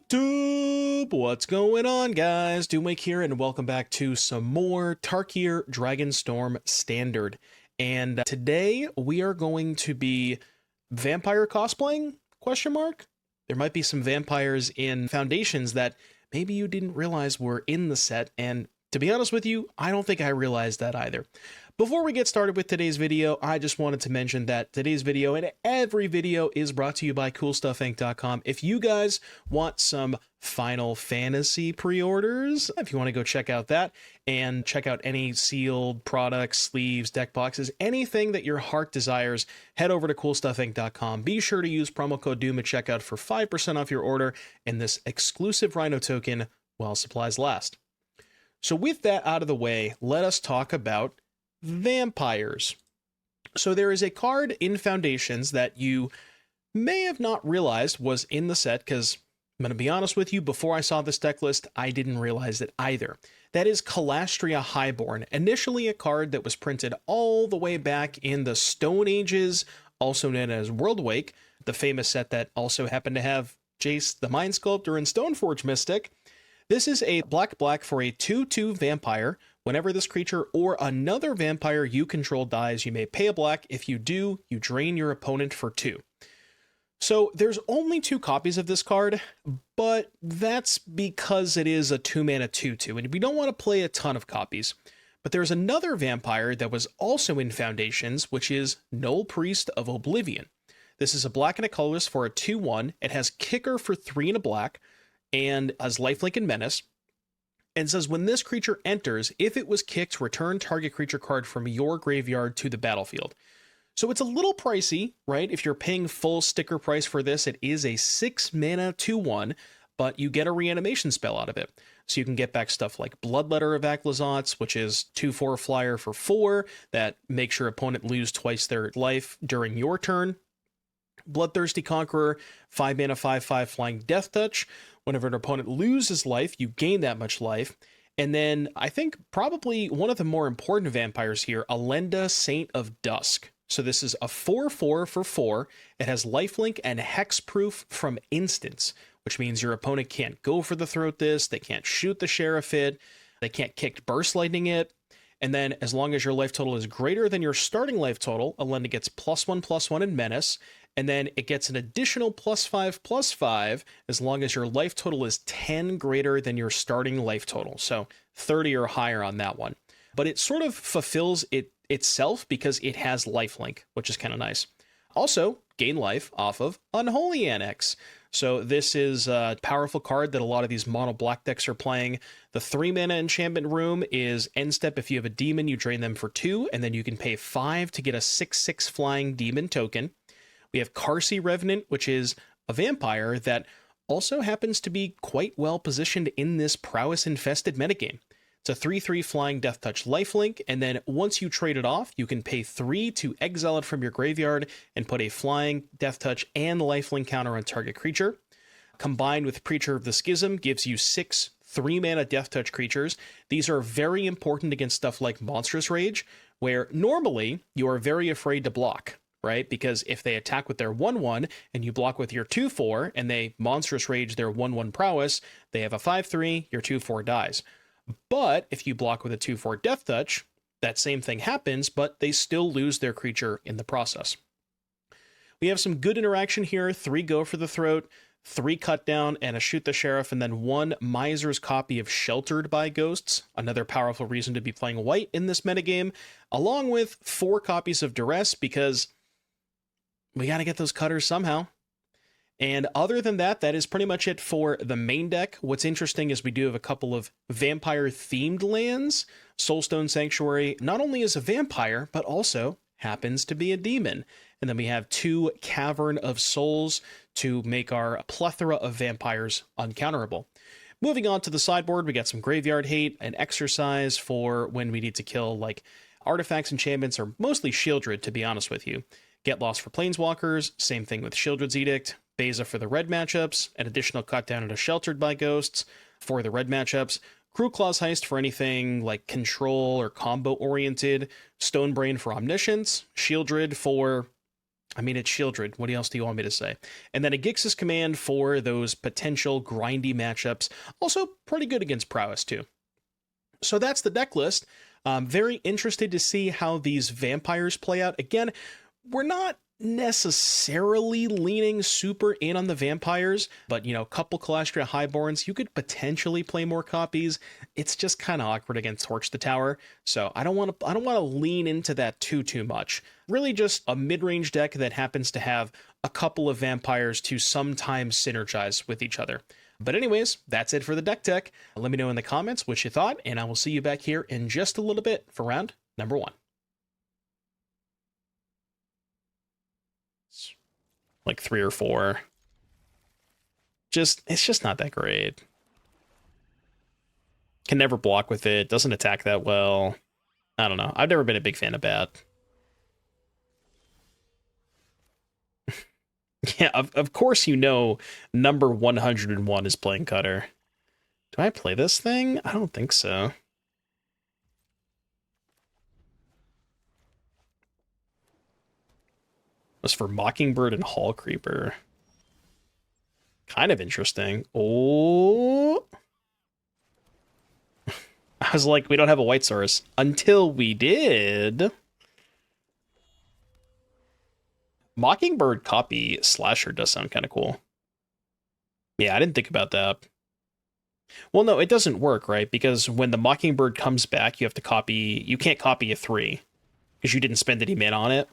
YouTube! What's going on, guys? Doomwake here, and welcome back to some more Tarkir Dragonstorm Standard. And today we are going to be vampire cosplaying? Question mark? There might be some vampires in Foundations that maybe you didn't realize were in the set, and to be honest with you, I don't think I realized that either. Before we get started with today's video, I just wanted to mention that today's video and every video is brought to you by CoolStuffInc.com. If you guys want some Final Fantasy pre-orders, if you want to go check out that and check out any sealed products, sleeves, deck boxes, anything that your heart desires, head over to CoolStuffInc.com. Be sure to use promo code DOOM at checkout for 5% off your order and this exclusive Rhino token while supplies last. So with that out of the way, let us talk about vampires. So there is a card in Foundations that you may have not realized was in the set, because I'm going to be honest with you, before I saw this deck list, I didn't realize it either. That is Kalastria Highborn, initially a card that was printed all the way back in the Stone Ages, also known as Worldwake, the famous set that also happened to have Jace the Mind Sculptor and Stoneforge Mystic. This is a black for a 2/2 vampire. Whenever this creature or another vampire you control dies, you may pay a black. If you do, you drain your opponent for 2. So there's only 2 copies of this card, but that's because it is a 2-mana 2/2, and we don't want to play a ton of copies. But there's another vampire that was also in Foundations, which is Nullpriest of Oblivion. This is a black and a colorless for a 2/1. It has kicker for 3 and a black, and has lifelink and menace. And says when this creature enters, if it was kicked, return target creature card from your graveyard to the battlefield. So it's a little pricey, right? If you're paying full sticker price for this, it is a 6-mana 2/1, but you get a reanimation spell out of it. So you can get back stuff like Bloodletter of Aclazotz, which is 2/4 flyer for 4, that makes your opponent lose twice their life during your turn. Bloodthirsty Conqueror, 5-mana 5/5 flying Death Touch. Whenever an opponent loses life, you gain that much life. And then I think probably one of the more important vampires here, Elenda, Saint of Dusk. So this is a 4/4 for 4. It has lifelink and hexproof from instants, which means your opponent can't go for the throat this, they can't shoot the sheriff it, they can't kick burst lightning it. And then as long as your life total is greater than your starting life total, Elenda gets +1/+1 in menace. And then it gets an additional +5/+5 as long as your life total is 10 greater than your starting life total. So 30 or higher on that one. But it sort of fulfills it itself because it has lifelink, which is kind of nice. Also, gain life off of Unholy Annex. So this is a powerful card that a lot of these mono black decks are playing. The 3-mana enchantment room is end step. If you have a demon, you drain them for 2, and then you can pay 5 to get a 6/6 flying demon token. We have Qarsi Revenant, which is a vampire that also happens to be quite well positioned in this Prowess infested metagame. It's a 3/3 flying Death Touch lifelink, and then once you trade it off, you can pay 3 to exile it from your graveyard and put a flying Death Touch and lifelink counter on target creature. Combined with Preacher of the Schism gives you 6 3-mana Death Touch creatures. These are very important against stuff like Monstrous Rage, where normally you are very afraid to block, right? Because if they attack with their 1/1 and you block with your 2/4 and they Monstrous Rage their 1/1 Prowess, they have a 5/3, your 2/4 dies. But if you block with a 2/4 Death Touch, that same thing happens, but they still lose their creature in the process. We have some good interaction here. 3 go for the throat, 3 cut down, and a shoot the sheriff, and then 1 Miser's copy of Sheltered by Ghosts, another powerful reason to be playing white in this metagame, along with 4 copies of Duress, because we got to get those cutters somehow. And other than that, that is pretty much it for the main deck. What's interesting is we do have a couple of vampire-themed lands. Soulstone Sanctuary not only is a vampire, but also happens to be a demon. And then we have 2 Cavern of Souls to make our plethora of vampires uncounterable. Moving on to the sideboard, we got some Graveyard Hate, an Exorcise for when we need to kill, like, artifacts, enchantments, or mostly Sheoldred, to be honest with you. Get Lost for Planeswalkers, same thing with Sheoldred's Edict. Beza for the red matchups, an additional cut down into Sheltered by Ghosts for the red matchups. Cruelclaw's Heist for anything like control or combo oriented. Stonebrain for Omniscience. Sheoldred for I mean, it's Sheoldred. What else do you want me to say? And then a Gix's command for those potential grindy matchups. Also pretty good against Prowess, too. So that's the deck list. Very interested to see how these vampires play out. Again, we're not necessarily leaning super in on the vampires, but a couple Kalastria Highborns, you could potentially play more copies. It's just kind of awkward against Torch the Tower, so I don't want to lean into that too much. Really just a mid-range deck that happens to have a couple of vampires to sometimes synergize with each other. But anyways, that's it for the deck tech. Let me know in the comments what you thought, and I will see you back here in just a little bit for round number 1. Like 3 or 4. It's just not that great. Can never block with it, doesn't attack that well. I don't know. I've never been a big fan of Bat. Yeah, of course number 101 is playing Cutter. Do I play this thing? I don't think so. Was for Mockingbird and Hall Creeper. Kind of interesting. Oh. I was like, we don't have a white source. Until we did. Mockingbird copy Slasher does sound kind of cool. Yeah, I didn't think about that. Well, no, it doesn't work, right? Because when the Mockingbird comes back, you can't copy a 3. Because you didn't spend any mana on it.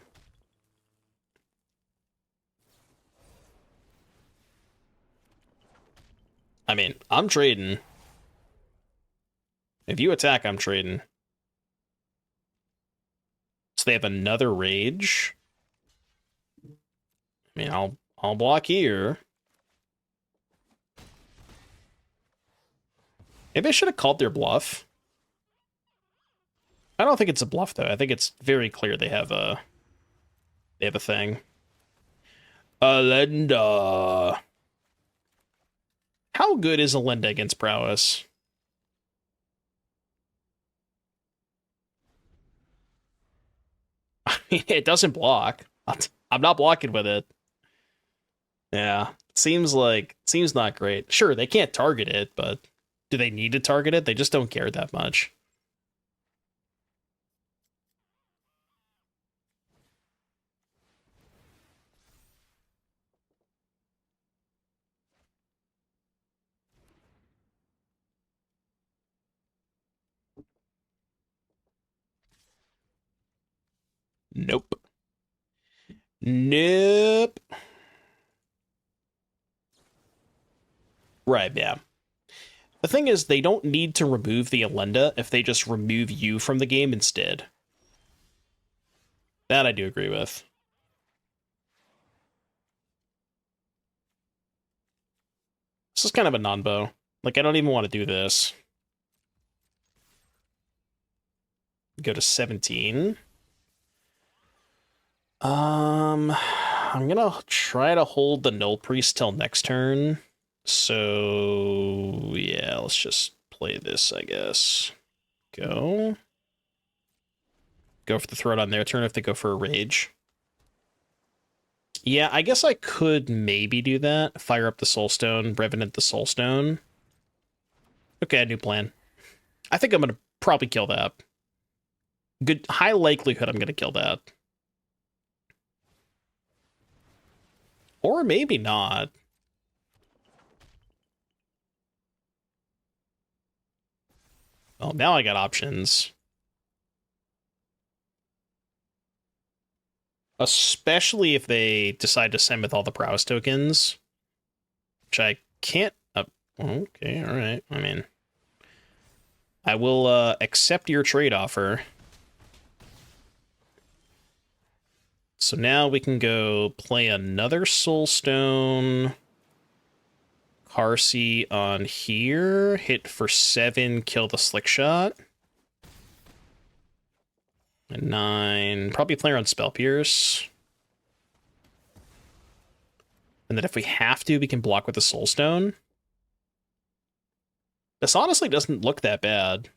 I mean, I'm trading. If you attack, I'm trading. So they have another Rage. I mean, I'll block here. Maybe I should have called their bluff. I don't think it's a bluff, though. I think it's very clear they have a thing. Elenda. How good is Elenda against Prowess? I mean, it doesn't block. I'm not blocking with it. Yeah, seems not great. Sure, they can't target it, but do they need to target it? They just don't care that much. Nope. Nope. Right, yeah. The thing is, they don't need to remove the Elenda if they just remove you from the game instead. That I do agree with. This is kind of a non-bow. Like, I don't even want to do this. Go to 17. I'm gonna try to hold the Nullpriest till next turn. So, yeah, let's just play this, I guess. Go for the throat on their turn if they go for a Rage. Yeah, I guess I could maybe do that. Fire up the Soulstone, Revenant the Soulstone. Okay, new plan. I think I'm gonna probably kill that. Good, high likelihood I'm gonna kill that. Or maybe not. Well, now I got options. Especially if they decide to send with all the Prowess tokens. Which I can't... okay, alright. I mean... I will accept your trade offer. So now we can go play another Soulstone. Qarsi on here. Hit for 7, kill the Slickshot. And 9. Probably play around Spell Pierce. And then if we have to, we can block with the Soulstone. This honestly doesn't look that bad.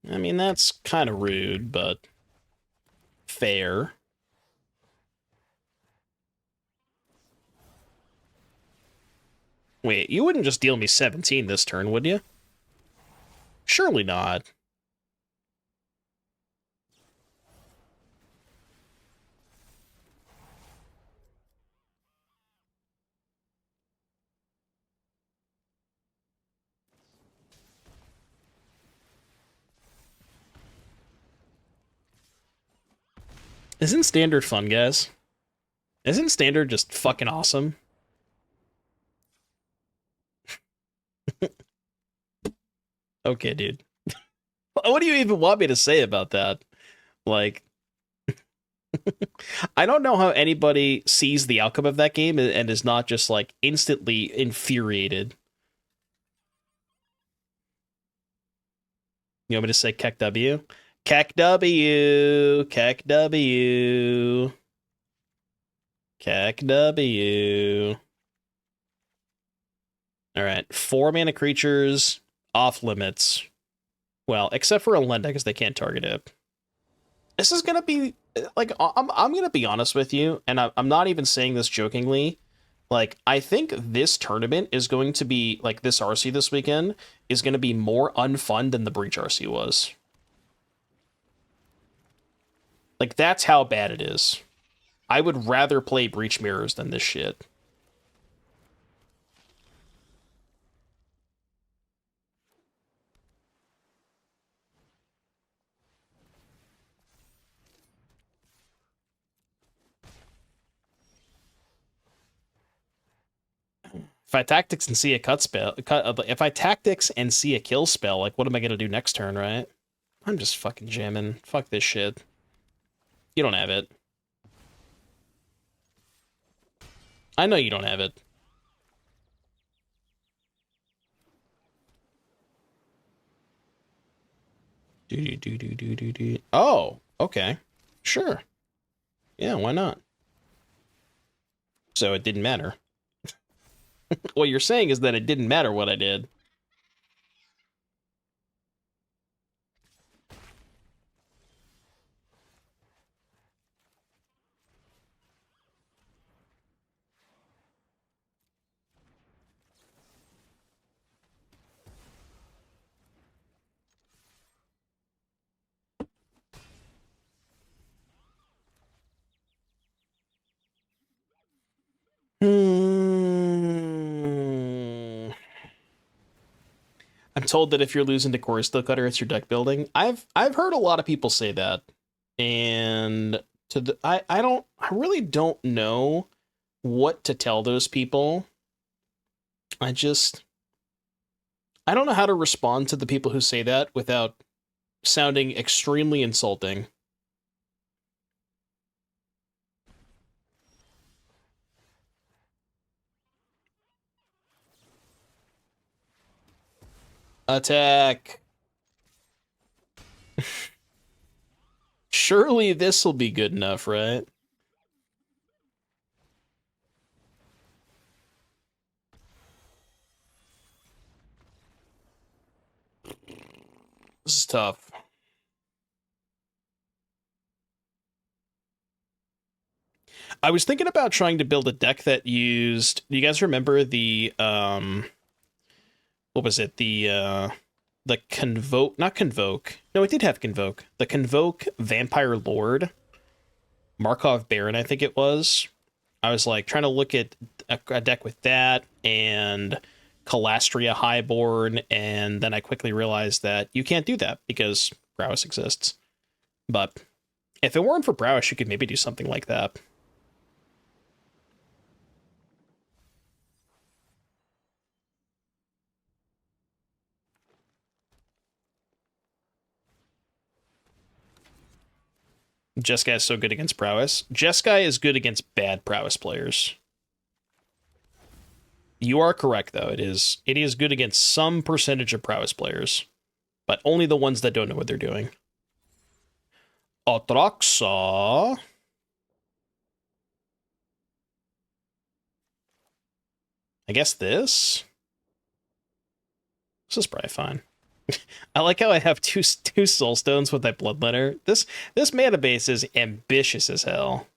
I mean, that's kind of rude, but fair. Wait, you wouldn't just deal me 17 this turn, would you? Surely not. Isn't Standard fun, guys? Isn't Standard just fucking awesome? Okay, dude. What do you even want me to say about that? Like, I don't know how anybody sees the outcome of that game and is not just, like, instantly infuriated. You want me to say Keck W? Keck W! Keck W! Keck W! Alright, 4 mana creatures, off limits. Well, except for Elenda, because they can't target it. This is gonna be, like, I'm gonna be honest with you, and I'm not even saying this jokingly. Like, I think this tournament is going to be, like, this RC this weekend is going to be more unfun than the Breach RC was. Like, that's how bad it is. I would rather play Breach Mirrors than this shit. If I tactics and see a if I tactics and see a kill spell, like, what am I gonna do next turn, right? I'm just fucking jamming. Fuck this shit. You don't have it. I know you don't have it. Oh, okay. Sure. Yeah, why not? So it didn't matter. What you're saying is that it didn't matter what I did. I'm told that if you're losing to Core Cutter, it's your deck building. I've heard a lot of people say that, and I really don't know what to tell those people. I don't know how to respond to the people who say that without sounding extremely insulting. Attack. Surely this will be good enough, right? This is tough. I was thinking about trying to build a deck that used, do you guys remember the what was it? The Convoke, not Convoke. No, it did have Convoke. The Convoke Vampire Lord, Markov Baron, I think it was. I was like trying to look at a deck with that and Kalastria Highborn, and then I quickly realized that you can't do that because Prowess exists. But if it weren't for Prowess, you could maybe do something like that. Jeskai is so good against Prowess. Jeskai is good against bad Prowess players. You are correct, though. It is good against some percentage of Prowess players, but only the ones that don't know what they're doing. Atraxa. I guess this? This is probably fine. I like how I have two Soulstones with that Bloodletter. This mana base is ambitious as hell.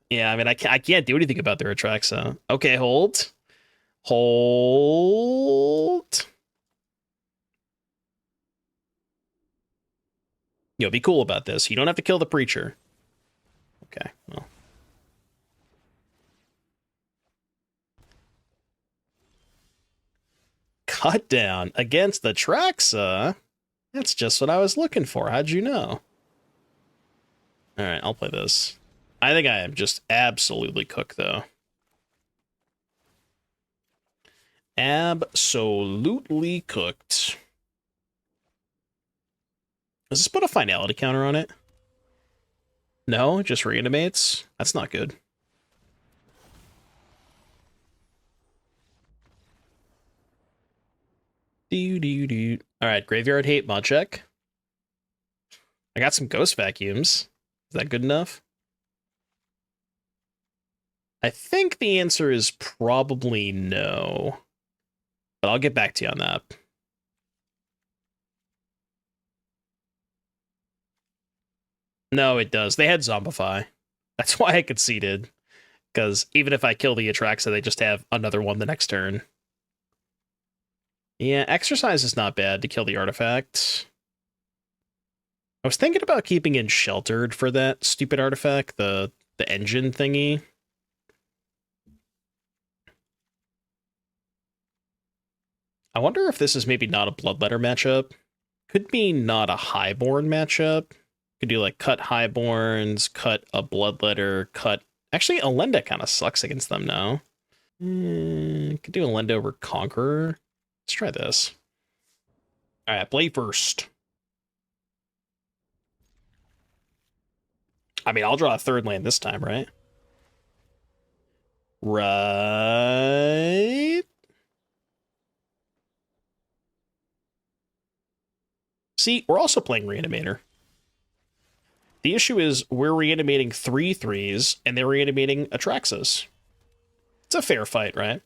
Yeah, I mean, I can't do anything about their Atraxa. Okay, hold. Hold. Yo, be cool about this. You don't have to kill the preacher. Okay, well. Cut down against the Traxa? That's just what I was looking for. How'd you know? Alright, I'll play this. I think I am just absolutely cooked, though. Absolutely cooked. Does this put a finality counter on it? No, it just reanimates? That's not good. Alright, Graveyard Hate mod check. I got some Ghost Vacuums. Is that good enough? I think the answer is probably no. But I'll get back to you on that. No, it does. They had Zombify. That's why I conceded. Because even if I kill the Atraxa, they just have another one the next turn. Yeah, Exorcise is not bad to kill the artifact. I was thinking about keeping in Sheltered for that stupid artifact, the engine thingy. I wonder if this is maybe not a Bloodletter matchup. Could be not a Highborn matchup. Could do like cut Highborns, cut a Bloodletter, cut... Actually, Elenda kind of sucks against them now. Could do Elenda over Conqueror. Let's try this. Alright, play first. I mean, I'll draw a third land this time, right? Right. See, we're also playing Reanimator. The issue is we're reanimating 3/3s, and they're reanimating Atraxas. It's a fair fight, right?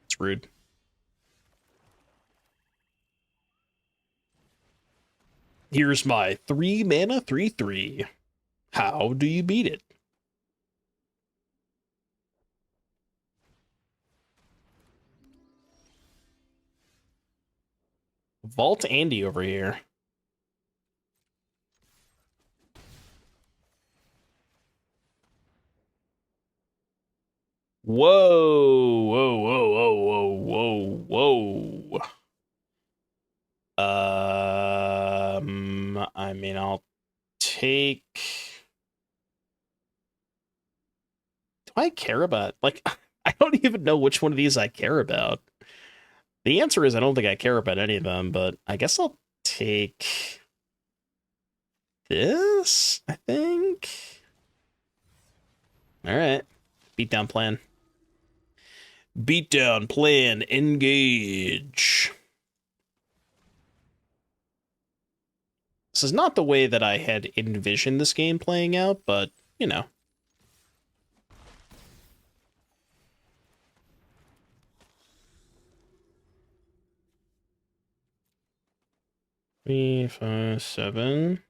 It's rude. Here's my 3-mana 3/3. How do you beat it? Vault Andy over here. Whoa, whoa, whoa, whoa, whoa, whoa, whoa. I mean, I'll take... Do I care about... Like, I don't even know which one of these I care about. The answer is I don't think I care about any of them, but I guess I'll take... this, I think? Alright. Beatdown plan. Beatdown plan. Engage. This is not the way that I had envisioned this game playing out, but, you know. Three, 5, 7.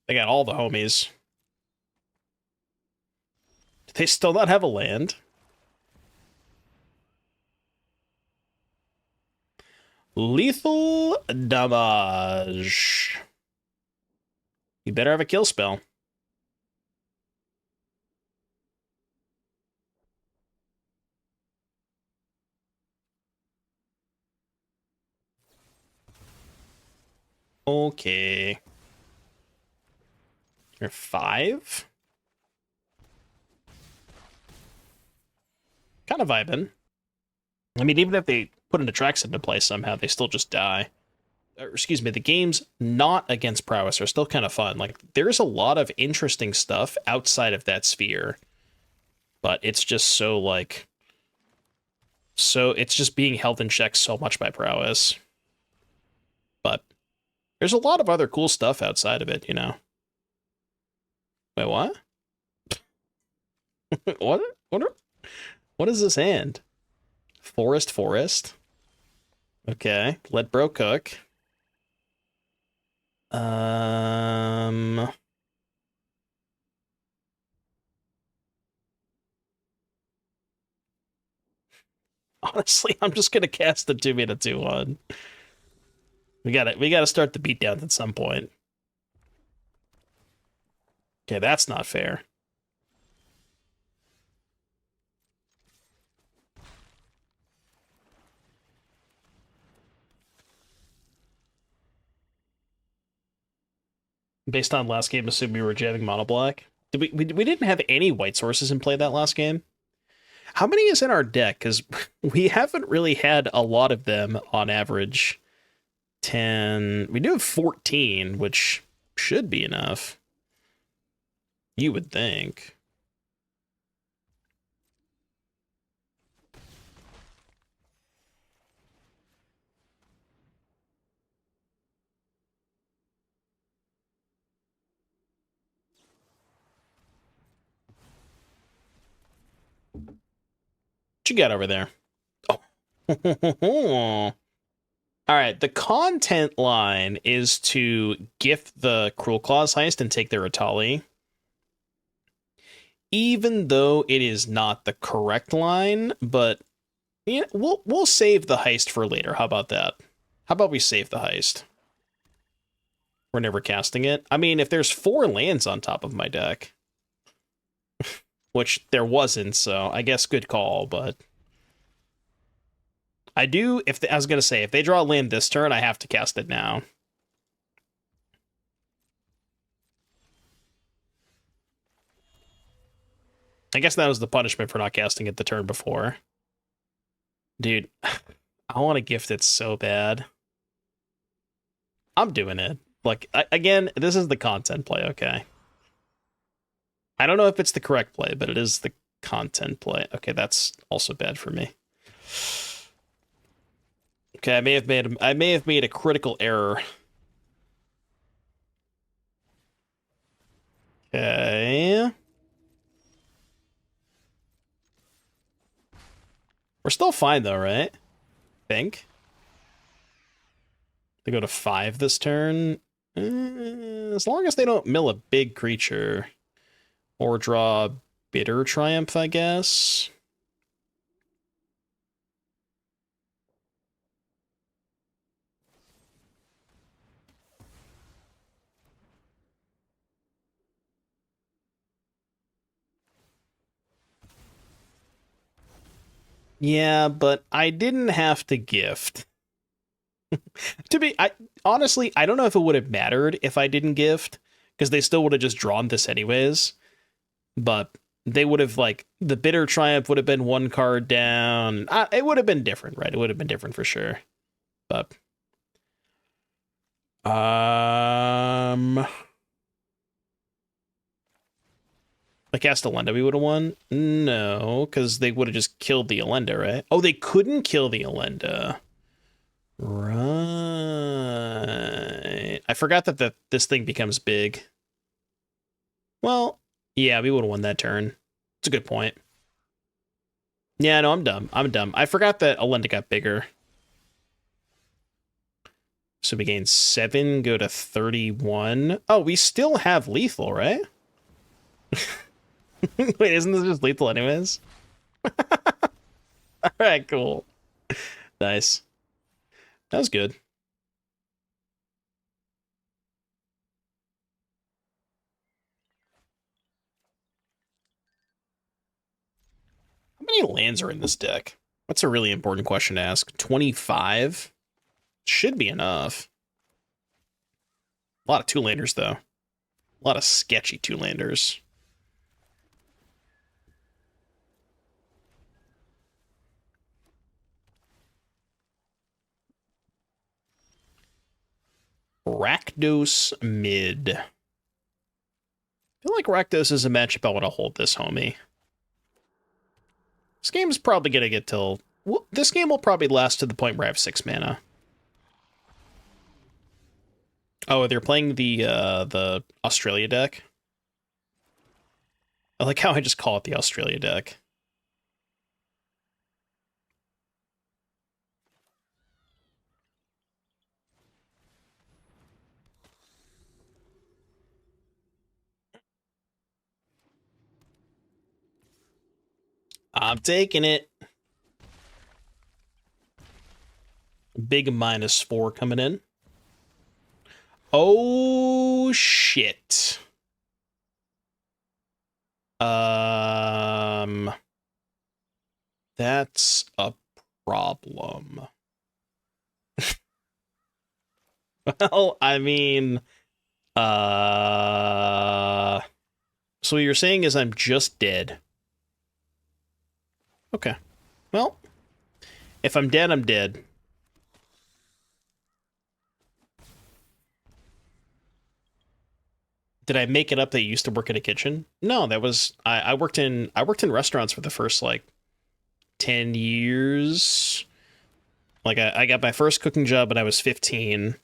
They got all the homies. Do they still not have a land? Lethal damage. You better have a kill spell. Okay. You're 5? Kind of vibing. I mean, even if they put an Atraxa into play somehow, they still just die. Or, excuse me, the games not against Prowess are still kind of fun. Like, there's a lot of interesting stuff outside of that sphere. But it's just so, like... So, it's just being held in check so much by Prowess. But there's a lot of other cool stuff outside of it, you know? Wait, what? What? What is this hand? Forest. Okay, let bro cook. Honestly, I'm just gonna cast the 2-mana 2/1. We gotta start the beatdown at some point. Okay, that's not fair. Based on last game, assume we were jamming mono black. We didn't have any white sources in play that last game. How many is in our deck? Because we haven't really had a lot of them on average. 10. We do have 14, which should be enough. You would think. What you got over there? Oh. All right, the content line is to gift the Cruelclaw's heist and take their Atali. Even though it is not the correct line, but yeah, we'll save the heist for later. How about that? How about we save the heist? We're never casting it. I mean, if there's 4 lands on top of my deck, which there wasn't, so I guess good call, but I was gonna say, if they draw a land this turn, I have to cast it now. I guess that was the punishment for not casting it the turn before. Dude, I want to gift it so bad. I'm doing it. Like, again, this is the content play, okay? I don't know if it's the correct play, but it is the content play. Okay, that's also bad for me. Okay, I may have made a critical error. Okay. We're still fine though, right? Think. They go to 5 this turn. As long as they don't mill a big creature. Or draw Bitter Triumph, I guess. Yeah, but I didn't have to gift. Honestly, I don't know if it would have mattered if I didn't gift, because they still would have just drawn this anyways. But they would have, like, the Bitter Triumph would have been 1 card down. It would have been different, right? It would have been different for sure. But I cast Elenda, we would have won? No, because they would have just killed the Elenda, right? Oh, they couldn't kill the Elenda. Right. I forgot that this thing becomes big. Well, yeah, we would have won that turn. It's a good point. Yeah, no, I'm dumb. I forgot that Elenda got bigger. So we gain 7, go to 31. Oh, we still have lethal, right? Wait, isn't this just lethal anyways? All right, cool. Nice. That was good. How many lands are in this deck? That's a really important question to ask. 25? Should be enough. A lot of 2-landers, though. A lot of sketchy 2-landers. Rakdos mid. I feel like Rakdos is a matchup I want to hold this homie. This game is probably going to get till... Well, this game will probably last to the point where I have 6 mana. Oh, they're playing the Australia deck? I like how I just call it the Australia deck. I'm taking it. Big -4 coming in. Oh, shit. That's a problem. Well, I mean, so what you're saying is I'm just dead. Okay. Well, if I'm dead, I'm dead. Did I make it up that you used to work at a kitchen? No, that was I worked in restaurants for the first like 10 years. Like I got my first cooking job when I was 15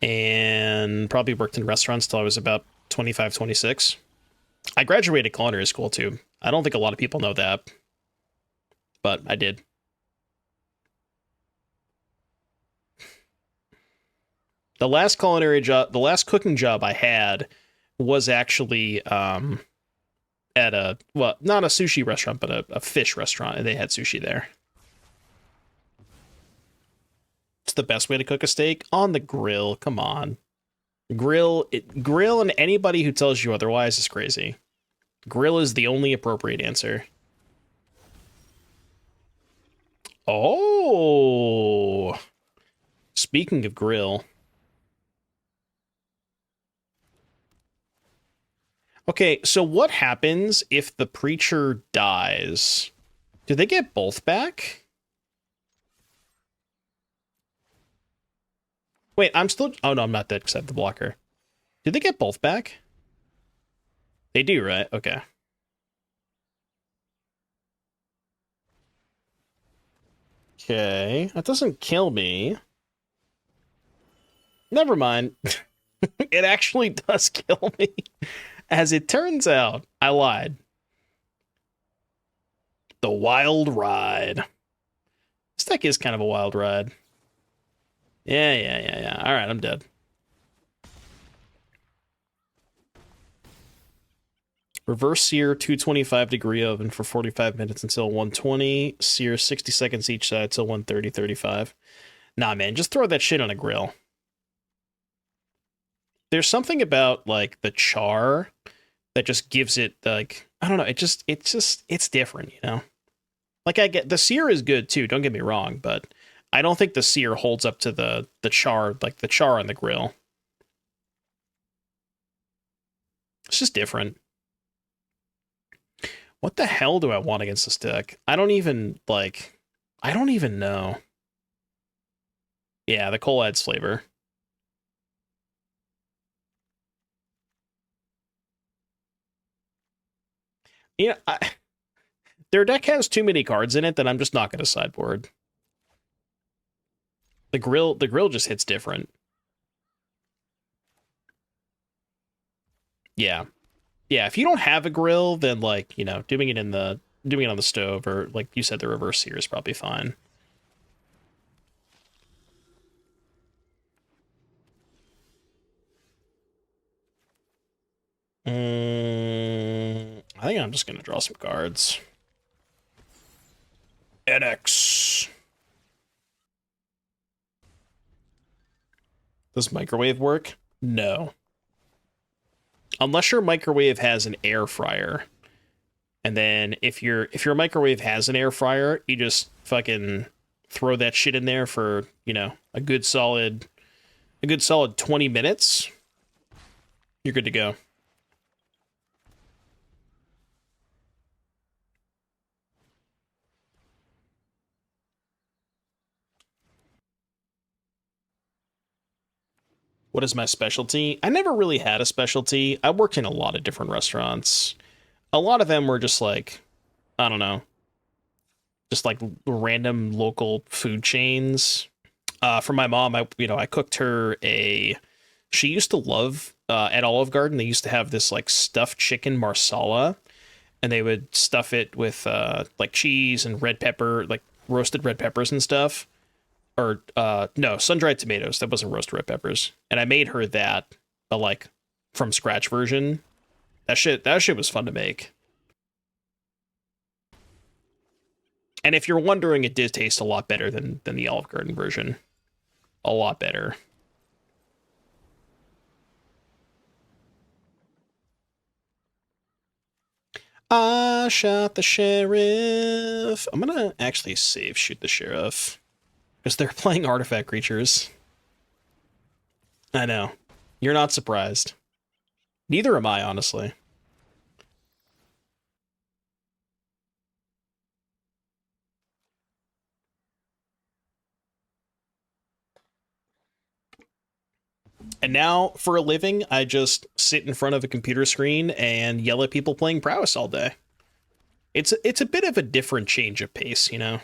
and probably worked in restaurants till I was about 25, 26. I graduated culinary school too. I don't think a lot of people know that, but I did. The last culinary job, the last cooking job I had was actually at a, well, not a sushi restaurant, but a fish restaurant, and they had sushi there. It's the best way to cook a steak on the grill. Come on. Grill, and anybody who tells you otherwise is crazy. Grill is the only appropriate answer. Oh. Speaking of grill. Okay, so what happens if the preacher dies? Do they get both back? Wait, I'm still... Oh, no, I'm not dead because I have the blocker. Do they get both back? They do, right? Okay. Okay, that doesn't kill me. Never mind. It actually does kill me. As it turns out, I lied. The wild ride. This deck is kind of a wild ride. Yeah. All right, I'm dead. Reverse Seer, 225 degree oven for 45 minutes until 120. Seer, 60 seconds each side till 130, 35. Nah, man, just throw that shit on a grill. There's something about, like, the char that just gives it, like, I don't know, it's different, you know? Like, I get, the Seer is good, too, don't get me wrong, but I don't think the Seer holds up to the char, like, the char on the grill. It's just different. What the hell do I want against this deck? I don't even know. Yeah, the coal adds flavor. Yeah, their deck has too many cards in it that I'm just not going to sideboard. The grill just hits different. Yeah. Yeah, if you don't have a grill, then, like, you know, doing it on the stove, or like you said, the reverse seer is probably fine. I think I'm just gonna draw some cards. Annex. Does microwave work? No. Unless your microwave has an air fryer. And then if your microwave has an air fryer, you just fucking throw that shit in there for, you know, a good solid 20 minutes. You're good to go. What is my specialty? I never really had a specialty. I worked in a lot of different restaurants. A lot of them were just like, I don't know, just like random local food chains. For my mom, I cooked her she used to love, at Olive Garden, they used to have this like stuffed chicken marsala, and they would stuff it with like cheese and red pepper, like roasted red peppers and stuff. Or no, sun-dried tomatoes. That wasn't roasted red peppers. And I made her that, but like from scratch version. That shit was fun to make. And if you're wondering, it did taste a lot better than the Olive Garden version. A lot better. I shot the sheriff. I'm gonna actually save shoot the sheriff. Because they're playing artifact creatures. I know. You're not surprised. Neither am I, honestly. And now, for a living, I just sit in front of a computer screen and yell at people playing Prowess all day. It's a bit of a different change of pace, you know?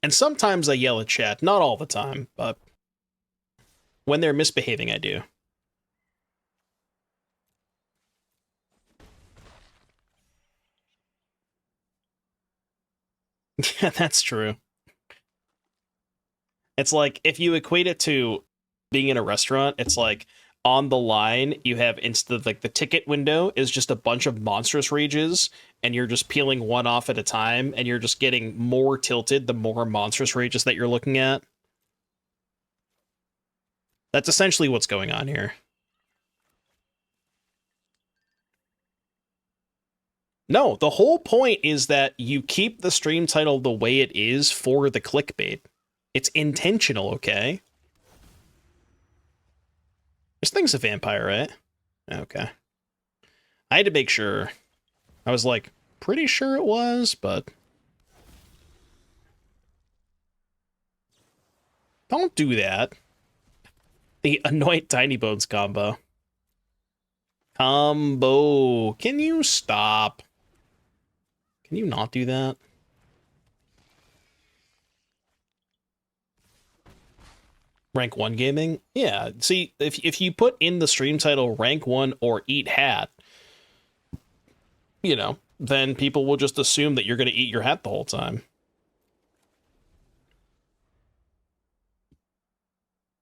And sometimes I yell at chat, not all the time, but when they're misbehaving, I do. Yeah, that's true. It's like, if you equate it to being in a restaurant, it's like, on the line, you have like the ticket window is just a bunch of monstrous rages, and you're just peeling one off at a time, and you're just getting more tilted the more monstrous rages that you're looking at. That's essentially what's going on here. No, the whole point is that you keep the stream title the way it is for the clickbait. It's intentional, okay? This thing's a vampire, right? Okay. I had to make sure. I was like, pretty sure it was, but... Don't do that. The Anoint Tiny Bones combo. Combo. Can you stop? Can you not do that? Rank 1 gaming? Yeah, see, if you put in the stream title rank 1 or eat hat, you know, then people will just assume that you're going to eat your hat the whole time.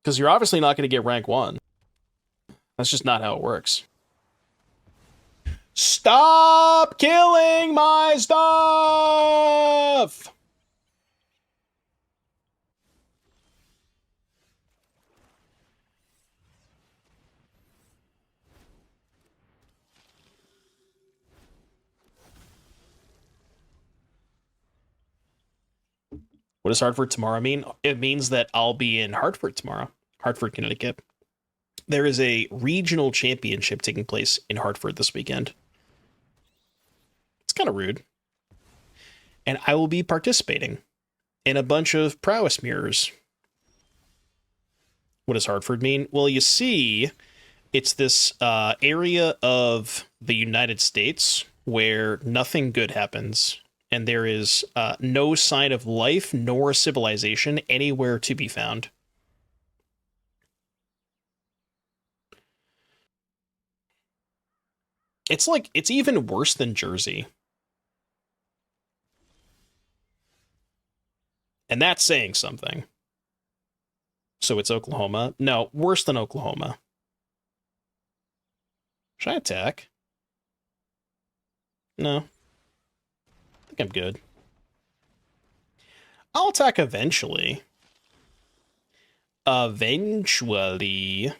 Because you're obviously not going to get rank 1. That's just not how it works. Stop killing my stuff! What does Hartford tomorrow mean? It means that I'll be in Hartford tomorrow. Hartford, Connecticut. There is a regional championship taking place in Hartford this weekend. It's kind of rude. And I will be participating in a bunch of Prowess mirrors. What does Hartford mean? Well, you see, it's this area of the United States where nothing good happens, and there is no sign of life nor civilization anywhere to be found. It's like, it's even worse than Jersey. And that's saying something. So it's Oklahoma? No, worse than Oklahoma. Should I attack? No. I think I'm good. I'll attack eventually. Eventually.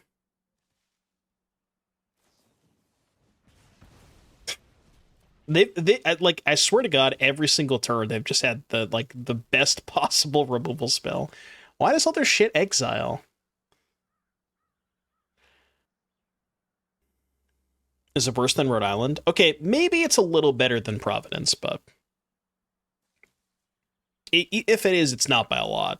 They like, I swear to God, every single turn they've just had the best possible removal spell. Why does all their shit exile? Is it worse than Rhode Island? Okay, maybe it's a little better than Providence, but if it is, it's not by a lot.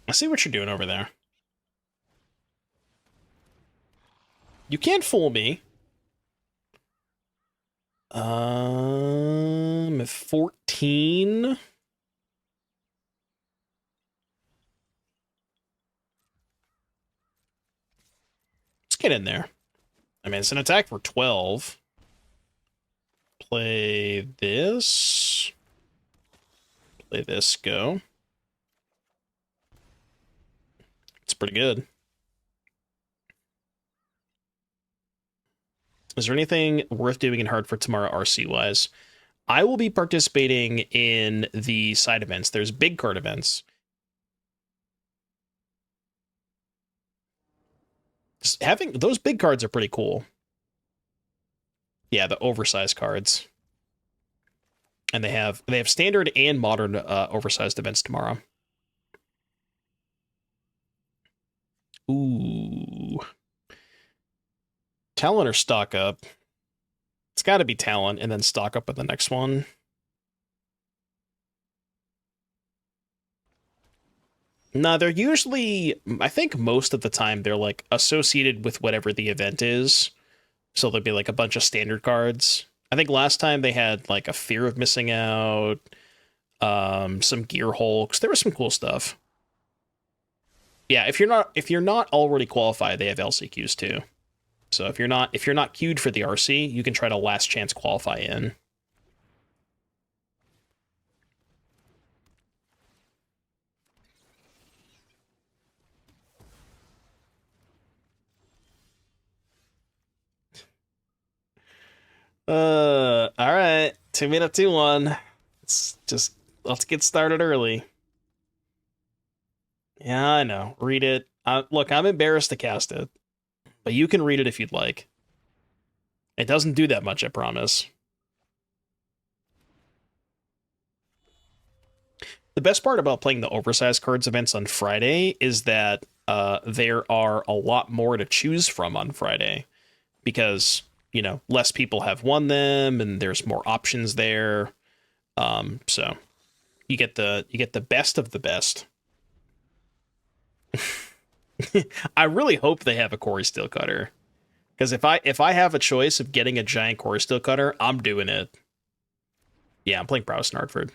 I see what you're doing over there. You can't fool me. At 14. Let's get in there. I mean, it's an attack for 12. Play this. Play this, go. pretty good. Is there anything worth doing in Hartford tomorrow, RC-wise? I will be participating in the side events. There's big card events. Having those big cards are pretty cool. Yeah, the oversized cards. And they have standard and modern oversized events tomorrow. Ooh. Talent or stock up? It's got to be Talent and then stock up with the next one. No, they're usually, I think most of the time, they're like associated with whatever the event is. So there'll be like a bunch of standard cards. I think last time they had like a Fear of Missing Out, some Gear Hulks. There was some cool stuff. Yeah, if you're not already qualified, they have LCQs too. So if you're not queued for the RC, you can try to last chance qualify in. All right. 2-minute 2-1. Let's get started early. Yeah, I know. Read it. Look, I'm embarrassed to cast it, but you can read it if you'd like. It doesn't do that much, I promise. The best part about playing the oversized cards events on Friday is that there are a lot more to choose from on Friday because, you know, less people have won them and there's more options there. So you get the best of the best. I really hope they have a Quarry Steel Cutter. Because if I have a choice of getting a giant Quarry Steel Cutter, I'm doing it. Yeah, I'm playing Prowess in Hartford.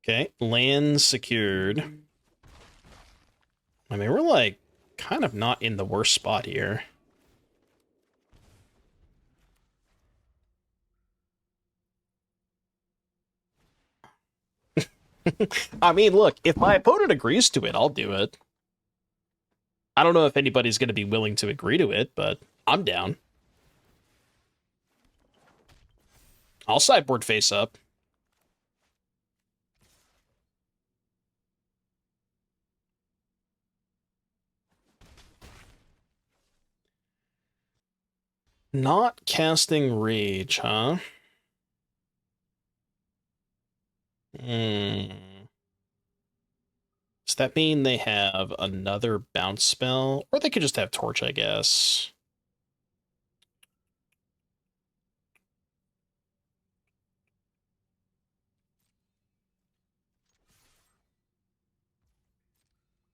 Okay, land secured. I mean, we're like kind of not in the worst spot here. I mean, look, if my opponent agrees to it, I'll do it. I don't know if anybody's going to be willing to agree to it, but I'm down. I'll sideboard face up. Not casting Rage, huh? Does that mean they have another bounce spell? Or they could just have Torch, I guess.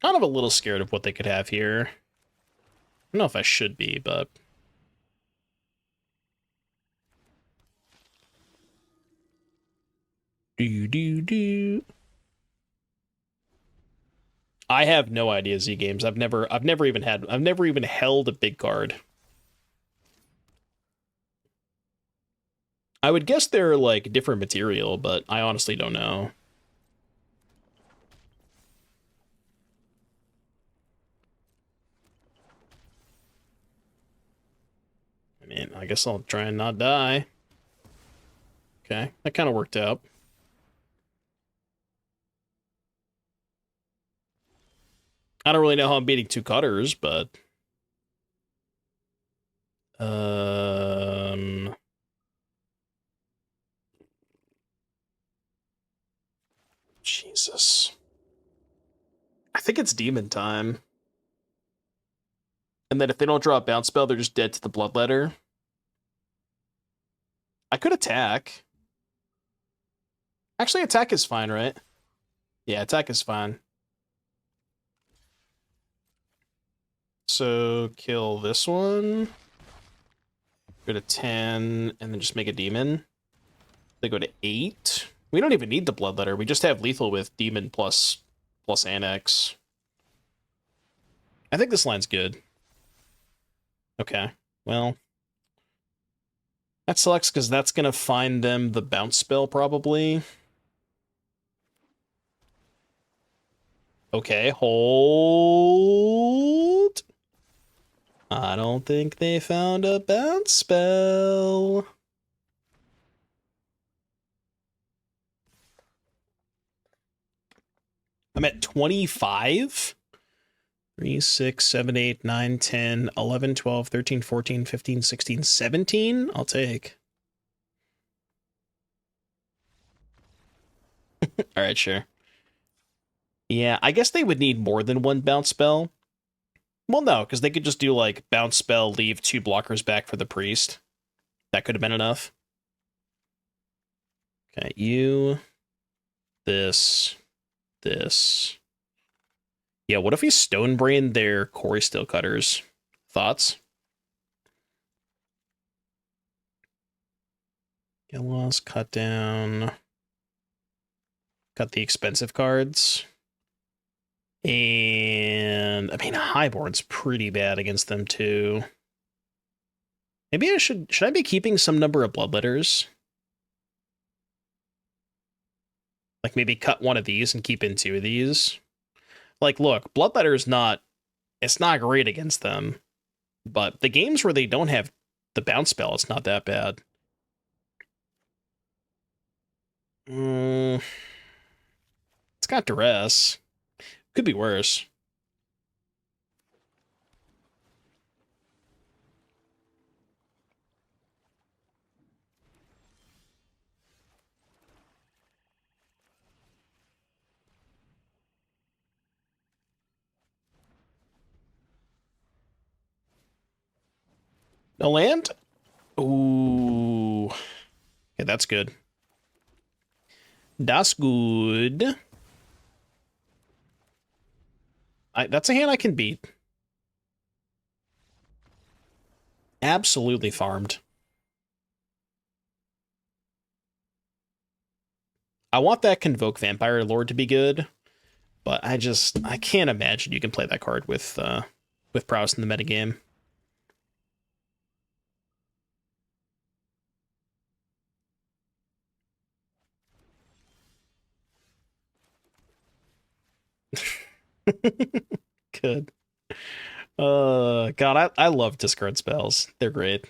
Kind of a little scared of what they could have here. I don't know if I should be, but... Do. I have no idea, Z Games. I've never even held a big card. I would guess they're like different material, but I honestly don't know. I mean, I guess I'll try and not die. Okay, that kind of worked out. I don't really know how I'm beating two cutters, but... Jesus. I think it's demon time. And then if they don't draw a bounce spell, they're just dead to the Bloodletter. I could attack. Actually, attack is fine, right? Yeah, attack is fine. So, kill this one. Go to 10, and then just make a demon. They go to 8. We don't even need the Bloodletter. We just have lethal with demon plus Annex. I think this line's good. Okay, well... that sucks, because that's going to find them the bounce spell, probably. Okay, hold. I don't think they found a bounce spell. I'm at 25. 3, 6, 7, 8, 9, 10, 11, 12, 13, 14, 15, 16, 17. I'll take. All right, sure. Yeah, I guess they would need more than one bounce spell. Well, no, because they could just do, like, bounce spell, leave 2 blockers back for the priest. That could have been enough. Okay, you... This... Yeah, what if we Stonebrain their Quarry Steel Cutters? Thoughts? Get lost, cut down... Cut the expensive cards. And, I mean, Highborn's pretty bad against them, too. Maybe I should I be keeping some number of Bloodletters? Like, maybe cut one of these and keep in 2 of these? Like, look, Bloodletter is not... It's not great against them. But the games where they don't have the bounce spell, it's not that bad. It's got Duress. Could be worse. No land? Ooh. Okay, that's good. That's good. That's a hand I can beat. Absolutely farmed. I want that Convoke Vampire Lord to be good, but I can't imagine you can play that card with Prowess in the metagame. Good. God, I love discard spells. They're great.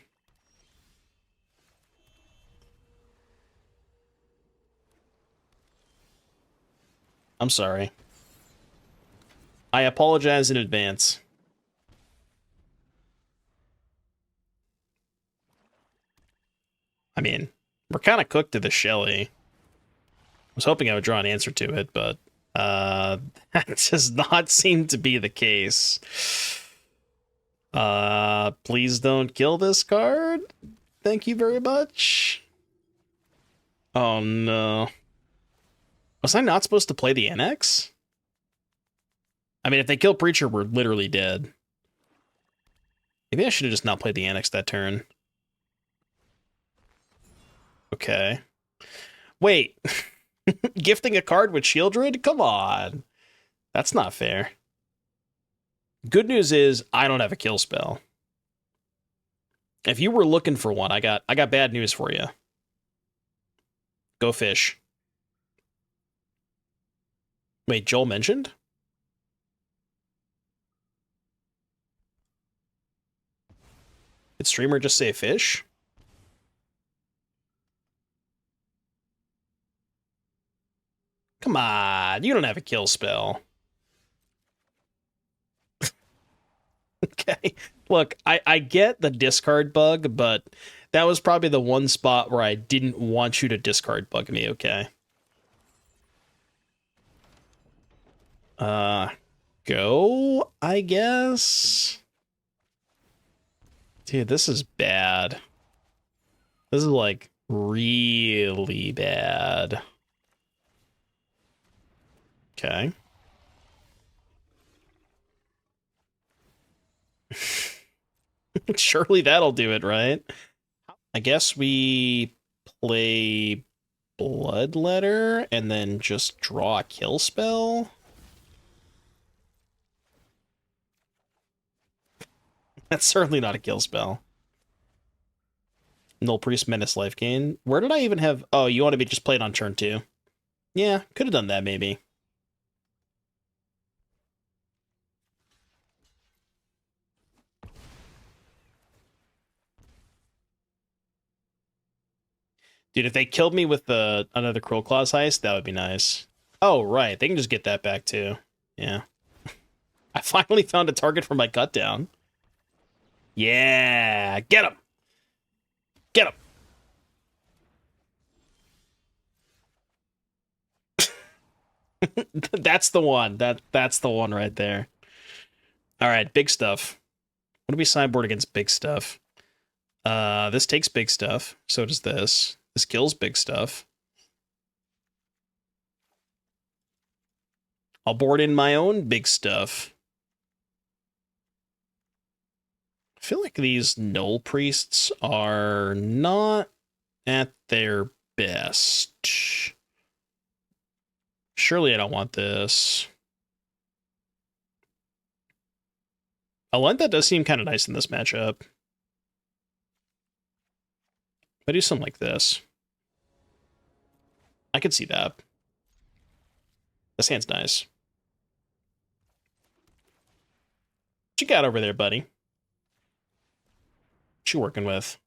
I'm sorry. I apologize in advance. I mean, we're kind of cooked to the Shelly. I was hoping I would draw an answer to it, but that does not seem to be the case. Please don't kill this card. Thank you very much. Oh no. Was I not supposed to play the Annex? I mean, if they kill Preacher, we're literally dead. Maybe I should have just not played the Annex that turn. Okay. Wait. Gifting a card with Sheoldred? Come on. That's not fair. Good news is I don't have a kill spell. If you were looking for one, I got bad news for you. Go fish. Wait, Joel mentioned? Did streamer just say fish? Come on, you don't have a kill spell. Okay. Look, I get the discard bug, but that was probably the one spot where I didn't want you to discard bug me, okay? Go, I guess? Dude, this is bad. This is, like, really bad. Okay. Surely that'll do it, right? I guess we play Bloodletter and then just draw a kill spell? That's certainly not a kill spell. Nullpriest Menace life gain. Where did I even have... Oh, you want to be just played on turn 2? Yeah, could have done that, maybe. Dude, if they killed me with another Cruelclaw's heist, that would be nice. Oh, right. They can just get that back, too. Yeah. I finally found a target for my cut down. Yeah! Get him! Get him! That's the one. That's the one right there. All right, big stuff. What do we sideboard against big stuff? This takes big stuff. So does this. This kills big stuff. I'll board in my own big stuff. I feel like these Nullpriests are not at their best. Surely I don't want this. Elenda does seem kind of nice in this matchup. I do something like this. I could see that. This hand's nice. What you got over there, buddy? What you working with?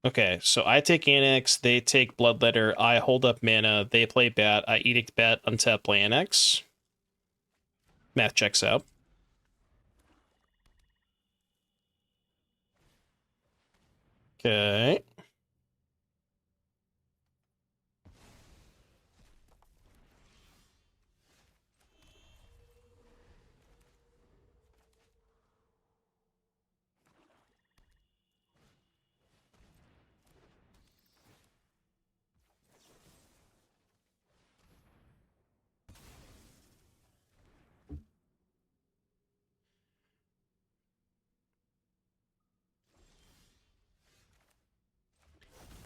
Okay, so I take Annex, they take Bloodletter, I hold up mana, they play Bat, I Edict Bat, untap, play Annex. Math checks out. Okay.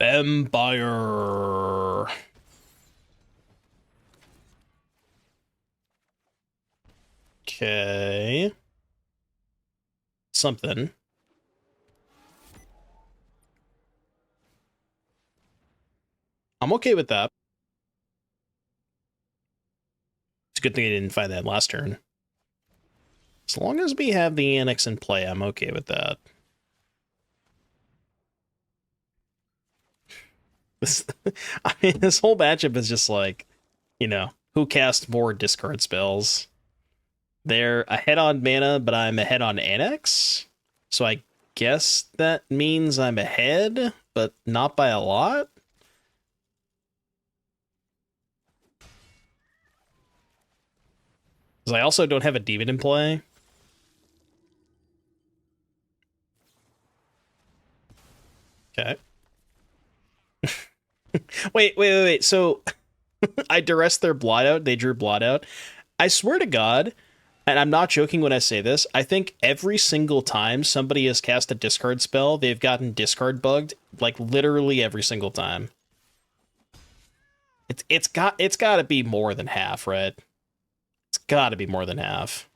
Vampire. Okay. Something. I'm okay with that. It's a good thing I didn't find that last turn. As long as we have the Annex in play, I'm okay with that. I mean, this whole matchup is just like, you know, who casts more discard spells? They're ahead on mana, but I'm ahead on Annex. So I guess that means I'm ahead, but not by a lot. Because I also don't have a demon in play. Okay. wait. So I duress their blot out. They drew blot out. I swear to God, and I'm not joking when I say this, I think every single time somebody has cast a discard spell, they've gotten discard bugged, like literally every single time. It's got to be more than half, right? It's got to be more than half.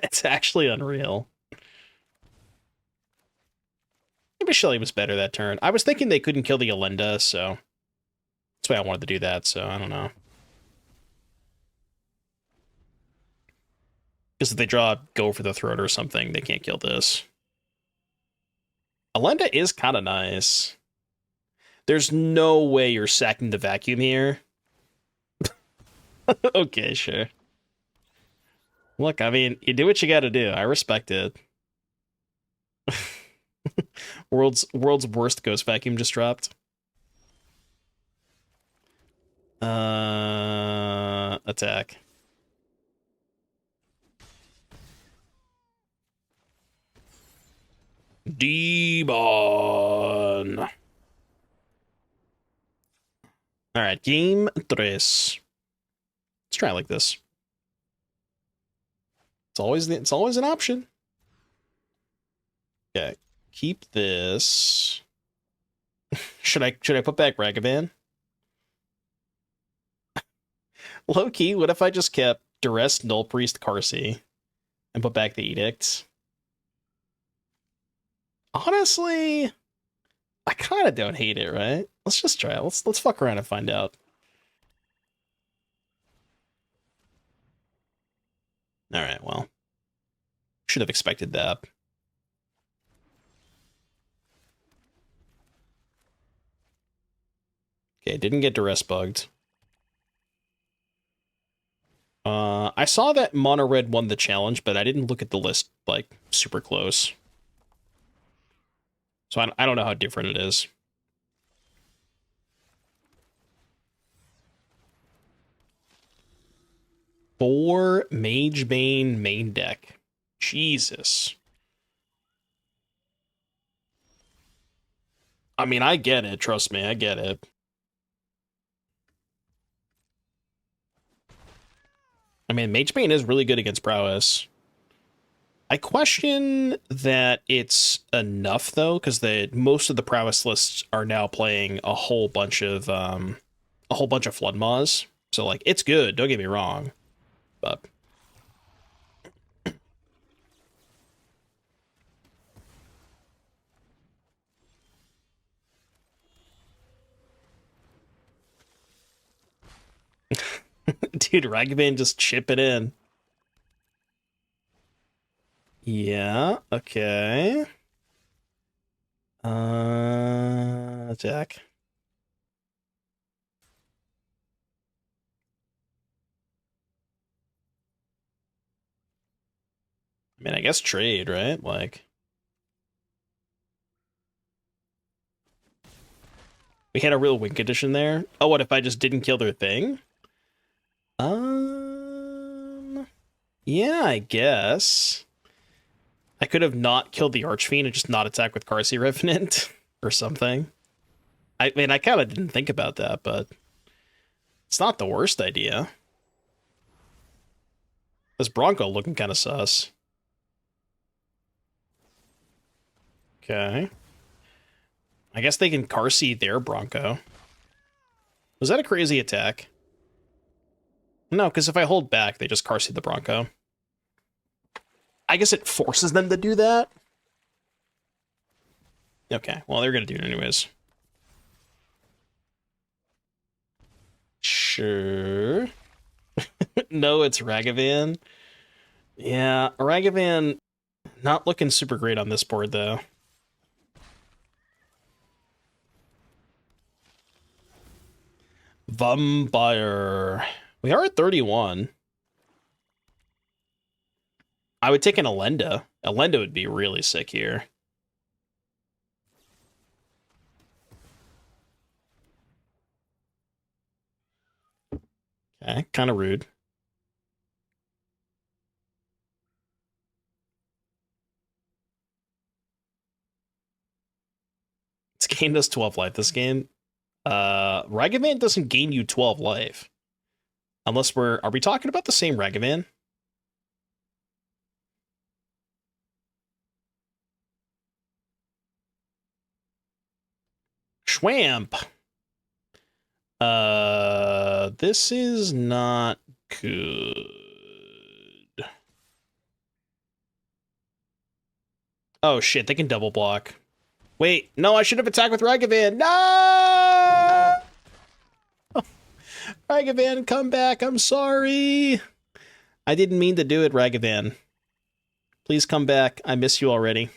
It's actually unreal. Maybe Shelly was better that turn. I was thinking they couldn't kill the Elenda, so that's why I wanted to do that, so I don't know. Because if they draw Go for the Throat or something, they can't kill this. Elenda is kind of nice. There's no way you're sacking the vacuum here. Okay, sure. Look, I mean, you do what you gotta do. I respect it. World's worst ghost vacuum just dropped. Attack. Demon. All right, game 3. Let's try it like this. It's always an option. Okay, keep this. Should I put back Ragavan? Low key, what if I just kept Duress, Nullpriest, Qarsi, and put back the Edict? Honestly, I kind of don't hate it, right? Let's just try it. Let's fuck around and find out. All right, well. Should have expected that. Okay, didn't get Duress bugged. I saw that Mono Red won the challenge, but I didn't look at the list, like, super close. So I don't know how different it is. Four Magebane main deck. Jesus. I mean, I get it. Trust me, I get it. I mean, Magebane is really good against Prowess. I question that it's enough, though, because most of the Prowess lists are now playing a whole bunch of Flood Maws. So, like, it's good, don't get me wrong. But... Dude, Ragavan just chip it in. Yeah, okay. Jack. I mean, I guess trade, right? Like... We had a real win condition there. Oh, what if I just didn't kill their thing? Yeah, I guess. I could have not killed the Archfiend and just not attack with Qarsi Revenant or something. I mean, I kind of didn't think about that, but it's not the worst idea. This Bronco looking kind of sus. Okay. I guess they can Qarsi their Bronco. Was that a crazy attack? No, because if I hold back, they just Qarsi the Bronco. I guess it forces them to do that. Okay, well, they're going to do it anyways. Sure. No, it's Ragavan. Yeah, Ragavan not looking super great on this board, though. Vampire. We are at 31. I would take an Elenda. Elenda would be really sick here. Okay, kind of rude. It's gained us 12 life this game. Ragavan doesn't gain you 12 life. Unless are we talking about the same Ragavan? Schwamp. This is not good. Oh shit, they can double block. Wait, no, I should have attacked with Ragavan. No! Ragavan, come back. I'm sorry. I didn't mean to do it, Ragavan. Please come back. I miss you already.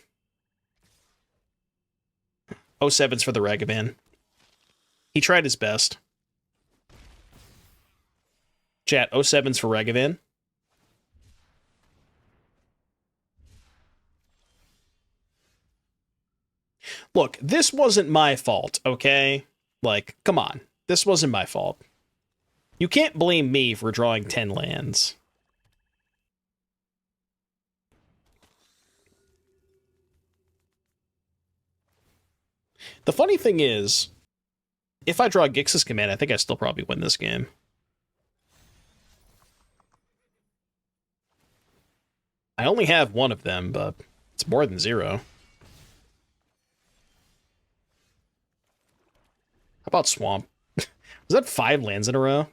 07's for the Ragavan. He tried his best. Chat, 07's for Ragavan. Look, this wasn't my fault, okay? Like, come on. This wasn't my fault. You can't blame me for drawing 10 lands. The funny thing is, if I draw Gix's Command, I think I still probably win this game. I only have one of them, but it's more than 0. How about Swamp? Was that 5 lands in a row?